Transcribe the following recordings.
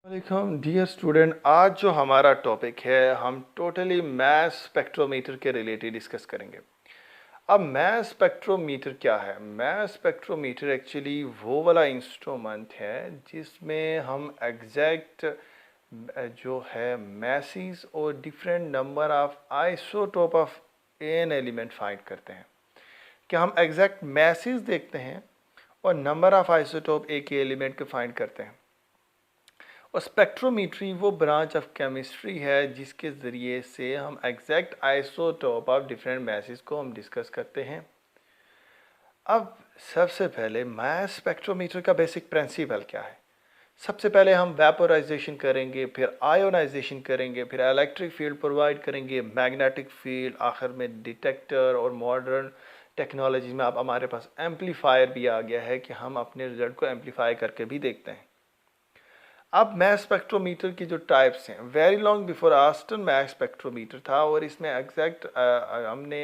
वालेकुम dear student. आज जो हमारा टॉपिक है हम टोटली मैस स्पेक्ट्रोमीटर के रिलेटेड डिस्कस करेंगे। अब मैस स्पेक्ट्रोमीटर क्या है? मैस स्पेक्ट्रोमीटर एक्चुअली वो वाला इंस्ट्रूमेंट है जिसमें हम एग्जैक्ट जो है मैसेज और different number of isotope of an element find करते हैं। क्या हम एग्जैक्ट मैसेज देखते हैं और नंबर ऑफ आइसोटोप एक ही एलिमेंट के फाइंड करते हैं। और स्पेक्ट्रोमीट्री वो ब्रांच ऑफ केमिस्ट्री है जिसके ज़रिए से हम exact isotope of different message को हम डिस्कस करते हैं। अब सबसे पहले मैस स्पेक्ट्रोमीटर का बेसिक प्रिंसिपल क्या है? सबसे पहले हम वेपोराइजेशन करेंगे, फिर आयोनाइजेशन करेंगे, फिर इलेक्ट्रिक फील्ड प्रोवाइड करेंगे, मैग्नेटिक फील्ड, आखिर में डिटेक्टर। और मॉडर्न टेक्नोलॉजी में अब हमारे पास एम्पलीफायर भी आ गया है कि हम अपने रिजल्ट को एम्पलीफाई करके भी देखते हैं। अब मैस स्पेक्ट्रोमीटर की जो टाइप्स हैं, very long before Aston mass spectrometer था और इसमें एग्जैक्ट हमने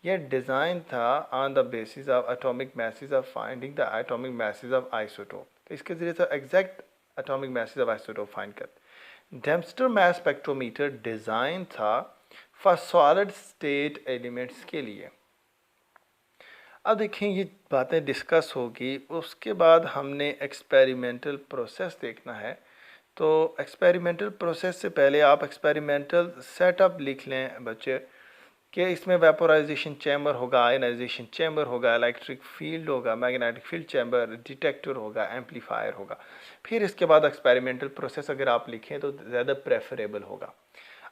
यह डिज़ाइन था on the basis of atomic masses of finding the atomic masses of isotope. तो इसके ज़रिए से exact atomic masses of isotope find करते। डेम्स्टर मैस स्पेक्ट्रोमीटर डिज़ाइन था फॉर सॉलिड स्टेट एलिमेंट्स के लिए। अब देखें, ये बातें डिस्कस होगी, उसके बाद हमने एक्सपेरिमेंटल प्रोसेस देखना है। तो एक्सपेरिमेंटल प्रोसेस से पहले आप एक्सपेरिमेंटल सेटअप लिख लें बच्चे, कि इसमें वेपोराइजेशन चैम्बर होगा, आयनाइजेशन चैम्बर होगा, इलेक्ट्रिक फील्ड होगा, मैग्नेटिक फील्ड चैम्बर, डिटेक्टर होगा, एम्पलीफायर होगा। फिर इसके बाद एक्सपेरिमेंटल प्रोसेस अगर आप लिखें तो ज़्यादा प्रेफरेबल होगा।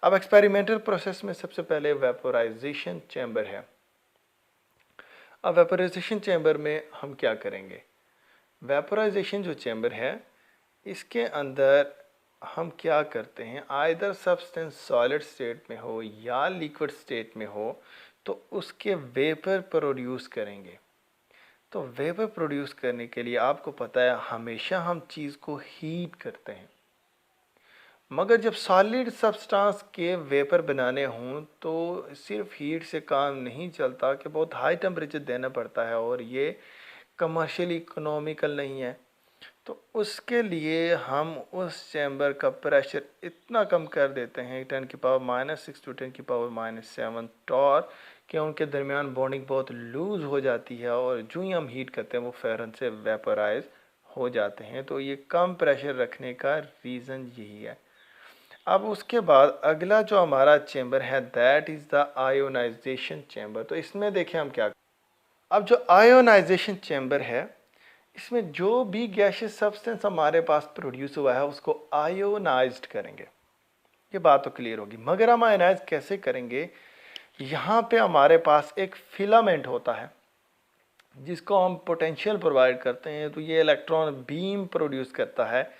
अब एक्सपेरिमेंटल प्रोसेस में सबसे पहले वेपोराइजेशन चैम्बर है। अब वेपोराइजेशन चैम्बर में हम क्या करेंगे? वेपोराइजेशन जो चैम्बर है इसके अंदर हम क्या करते हैं, आइदर सब्सटेंस सॉलिड स्टेट में हो या लिक्विड स्टेट में हो तो उसके वेपर प्रोड्यूस करेंगे। तो वेपर प्रोड्यूस करने के लिए आपको पता है हमेशा हम चीज़ को हीट करते हैं, मगर जब सॉलिड सब्सटेंस के वेपर बनाने हों तो सिर्फ हीट से काम नहीं चलता कि बहुत हाई टेम्परेचर देना पड़ता है और ये कमर्शियली इकोनॉमिकल नहीं है। तो उसके लिए हम उस चैम्बर का प्रेशर इतना कम कर देते हैं 10⁻⁻⁶ टू 10⁻⁷ टॉर कि उनके दरमियान बॉन्डिंग बहुत लूज़ हो जाती है और जो ही हम हीट करते हैं वो फ़ौरन से वेपराइज हो जाते हैं। तो ये कम प्रेशर रखने का रीज़न यही है। अब उसके बाद अगला जो हमारा चैम्बर है that is the ionisation chamber. तो इसमें देखें हम क्या, अब जो आयोनाइजेशन चैम्बर है इसमें जो भी गैसियस सब्सटेंस हमारे पास प्रोड्यूस हुआ है उसको आयोनाइज्ड करेंगे। ये बात तो क्लियर होगी, मगर हम आयोनाइज कैसे करेंगे? यहाँ पे हमारे पास एक फिलामेंट होता है जिसको हम पोटेंशियल प्रोवाइड करते हैं, तो ये इलेक्ट्रॉन बीम प्रोड्यूस करता है।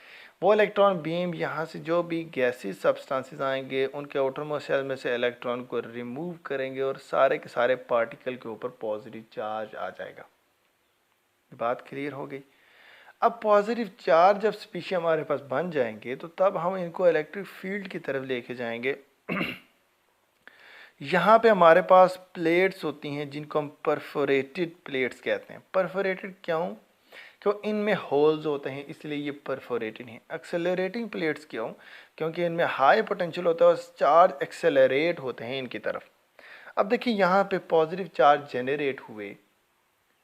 वो इलेक्ट्रॉन बीम यहाँ से जो भी गैसियस सब्सटेंसेस आएंगे उनके आउटरमोस्ट शेल में से इलेक्ट्रॉन को रिमूव करेंगे और सारे के सारे पार्टिकल के ऊपर पॉजिटिव चार्ज आ जाएगा। बात क्लियर हो गई। अब पॉजिटिव चार्ज जब स्पीशी हमारे पास बन जाएंगे तो तब हम इनको इलेक्ट्रिक फील्ड की तरफ लेके जाएंगे। यहाँ पे हमारे पास प्लेट्स होती हैं जिनको हम परफोरेटेड प्लेट्स कहते हैं। परफोरेटेड क्यों? क्यों इनमें होल्स होते हैं इसलिए ये परफोरेटेड हैं। एक्सेलरेटिंग प्लेट्स क्यों? क्योंकि इनमें हाई पोटेंशियल होता है और चार्ज एक्सेलरेट होते हैं इनकी तरफ। अब देखिए यहाँ पे पॉजिटिव चार्ज जनरेट हुए,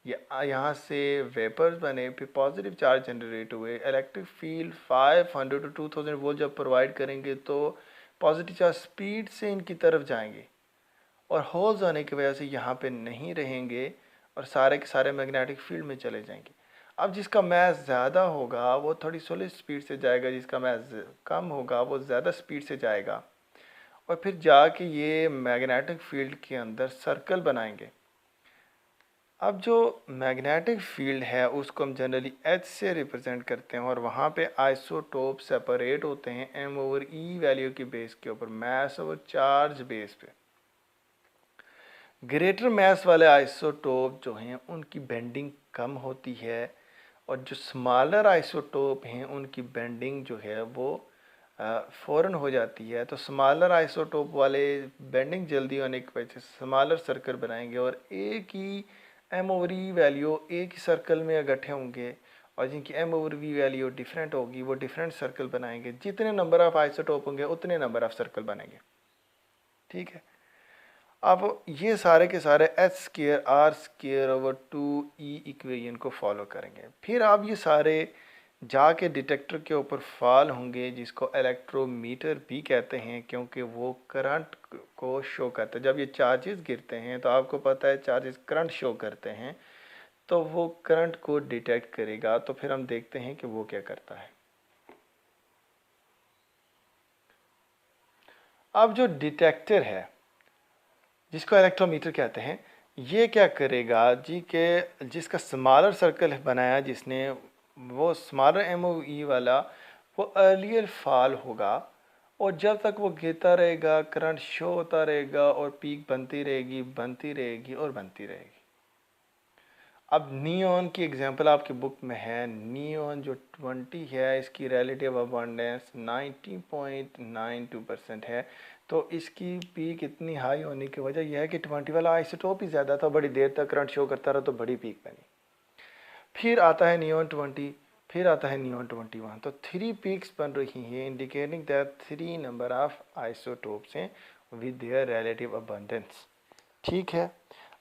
यहाँ से वेपर्स बने, फिर पॉजिटिव चार्ज जनरेट हुए, इलेक्ट्रिक फील्ड 500 टू 2000 वोल्ट जब प्रोवाइड करेंगे तो पॉजिटिव चार्ज स्पीड से इनकी तरफ जाएंगे और होल्स होने की वजह से यहाँ पे नहीं रहेंगे और सारे के सारे मैग्नेटिक फील्ड में चले जाएंगे। अब जिसका मैस ज़्यादा होगा वो थोड़ी स्लो स्पीड से जाएगा, जिसका मैस कम होगा वो ज़्यादा स्पीड से जाएगा और फिर जाके ये मैग्नेटिक फील्ड के अंदर सर्कल बनाएंगे। अब जो मैग्नेटिक फील्ड है उसको हम जनरली H से रिप्रेजेंट करते हैं और वहाँ पे आइसोटोप सेपरेट होते हैं M/E वैल्यू की बेस के ऊपर, मैस और चार्ज बेस पे। ग्रेटर मैस वाले आइसोटोप जो हैं उनकी बेंडिंग कम होती है और जो स्मॉलर आइसोटोप हैं उनकी बेंडिंग जो है वो फ़ौरन हो जाती है। तो स्मॉलर आइसोटोप वाले बेंडिंग जल्दी होने की वजह से स्मॉलर सर्कल बनाएंगे और एक ही M/E वैल्यू एक ही सर्कल में इकट्ठे होंगे और जिनकी M over V value different होगी वो डिफरेंट सर्कल बनाएंगे। जितने नंबर ऑफ आइसोटोप होंगे उतने नंबर ऑफ सर्कल बनेंगे। ठीक है, अब ये सारे के सारे H square R square over 2e equation को फॉलो करेंगे। फिर आप ये सारे जाके डिटेक्टर के ऊपर फॉल होंगे, जिसको इलेक्ट्रोमीटर भी कहते हैं, क्योंकि वो करंट को शो करते हैं। जब ये चार्जेस गिरते हैं तो आपको पता है चार्जेस करंट शो करते हैं, तो वो करंट को डिटेक्ट करेगा। तो फिर हम देखते हैं कि वो क्या करता है। अब जो डिटेक्टर है जिसको इलेक्ट्रोमीटर कहते हैं, ये क्या करेगा जी के जिसका स्मॉलर सर्कल बनाया जिसने, वो स्मॉलर एमओई वाला वो अर्लियर फॉल होगा, और जब तक वो गिरता रहेगा करंट शो होता रहेगा और पीक बनती रहेगी बनती रहेगी और बनती रहेगी। अब नियॉन की एग्जांपल आपकी बुक में है। नियॉन जो 20 है इसकी रिलेटिव अबंडेंस 90.92% है। तो इसकी पीक इतनी हाई होने की वजह यह है कि 20 वाला आइसोटोप ही ज़्यादा था, बड़ी देर तक करंट शो करता रहा तो बड़ी पीक बनी। फिर आता है नियॉन 20, फिर आता है नियॉन 21। तो 3 पीक्स बन रही हैं, indicating that 3 number of isotopes हैं विद देयर रिलेटिव अबंडेंस। ठीक है,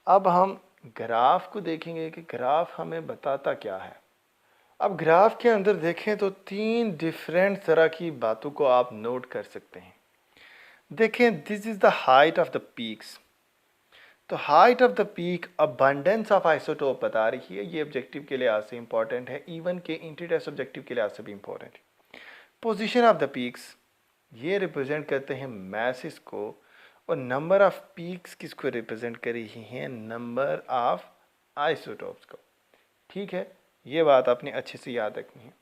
अब हम ग्राफ को देखेंगे कि ग्राफ हमें बताता क्या है। अब ग्राफ के अंदर देखें तो 3 डिफरेंट तरह की बातों को आप नोट कर सकते हैं। देखें, this is the height of the peaks. तो height of the peak abundance of isotope बता रही है। ये ऑब्जेक्टिव के लिहाज से इंपॉर्टेंट है, इवन के इंट्री टेस्ट ऑब्जेक्टिव के लिहाज से भी इंपॉर्टेंट है। पोजीशन ऑफ द पीक्स ये रिप्रेजेंट करते हैं मैसेस को, और नंबर ऑफ पीक्स किसको रिप्रेजेंट कर रही हैं, नंबर ऑफ आइसोटोप्स को। ठीक है, ये बात आपने अच्छे से याद रखनी है।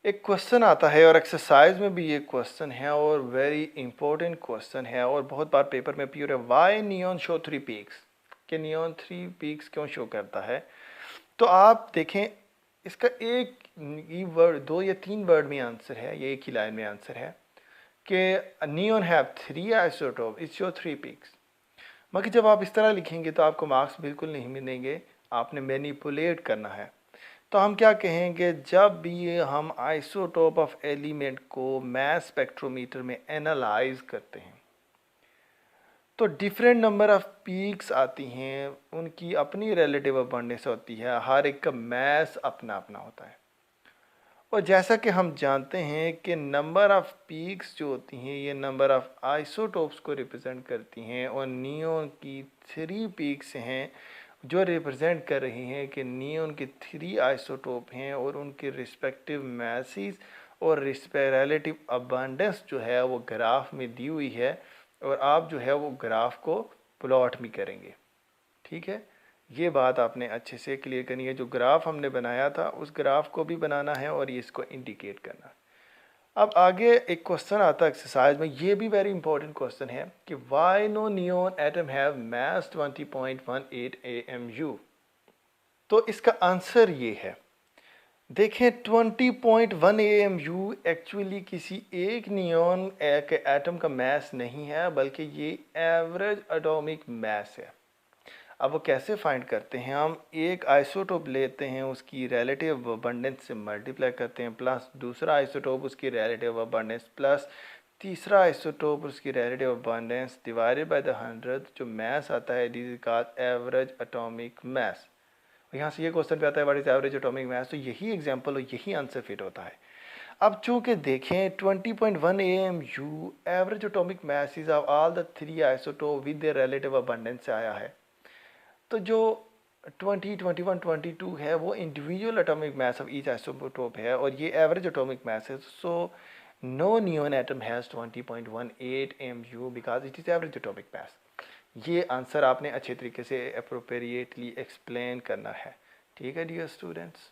एक क्वेश्चन आता है और एक्सरसाइज में भी ये क्वेश्चन है और वेरी इंपॉर्टेंट क्वेश्चन है और बहुत बार पेपर में भी हो रहा है। वाई नियॉन शो 3 पीक्स, कि नियॉन 3 पीक्स क्यों शो करता है। तो आप देखें इसका एक ही वर्ड, 2 या 3 वर्ड में आंसर है, ये एक ही लाइन में आंसर है कि neon have 3 isotope it show 3 peaks. मगर जब आप इस तरह लिखेंगे तो आपको मार्क्स बिल्कुल नहीं मिलेंगे, आपने मैनिपुलेट करना है। तो हम क्या कहेंगे, जब भी हम आइसोटोप ऑफ एलिमेंट को मास स्पेक्ट्रोमीटर में एनालाइज करते हैं तो डिफरेंट नंबर ऑफ पीक्स आती हैं, उनकी अपनी रिलेटिव अबंडेंस होती है, हर एक का मास अपना अपना होता है। और जैसा कि हम जानते हैं कि नंबर ऑफ पीक्स जो होती हैं ये नंबर ऑफ आइसोटोप्स को रिप्रेजेंट करती हैं, और नियॉन की 3 पीक्स हैं जो रिप्रेजेंट कर रही हैं कि नियॉन के 3 आइसोटोप हैं और उनके रिस्पेक्टिव मैसेस और रिलेटिव अबंडेंस जो है वो ग्राफ में दी हुई है, और आप जो है वो ग्राफ को प्लॉट भी करेंगे। ठीक है, ये बात आपने अच्छे से क्लियर करनी है। जो ग्राफ हमने बनाया था उस ग्राफ को भी बनाना है और ये इसको इंडिकेट करना है। अब आगे एक क्वेश्चन आता है एक्सरसाइज में, ये भी वेरी इंपॉर्टेंट क्वेश्चन है कि why no neon atom have mass 20.18 AMU। तो इसका आंसर ये है, देखें 20.1 AMU एक्चुअली किसी एक नियॉन के एटम का मास नहीं है, बल्कि ये एवरेज एटॉमिक मास है। अब वो कैसे फाइंड करते हैं, हम एक आइसोटोप लेते हैं, उसकी रिलेटिव अबंडेंस से मल्टीप्लाई करते हैं, प्लस दूसरा आइसोटोप उसकी रिलेटिव अबंडेंस, प्लस तीसरा आइसोटोप उसकी relative abundance divided by the 100, जो मास आता है this is called average atomic मास। यहाँ से ये क्वेश्चन पे आता है व्हाट इज एवरेज एटॉमिक मास, तो यही एग्जांपल और यही आंसर फिट होता है। अब चूंकि देखें 20.1 AMU average atomic mass is of all the 3 isotope with their relative abundance से आया है, तो जो 20, 21, 22 है वो individual atomic mass of each isotope है और ये एवरेज एटॉमिक मास है। So no neon atom has 20.18 AMU because it is average atomic mass. ये आंसर आपने अच्छे तरीके से अप्रोप्रिएटली एक्सप्लेन करना है। ठीक है डियर स्टूडेंट्स।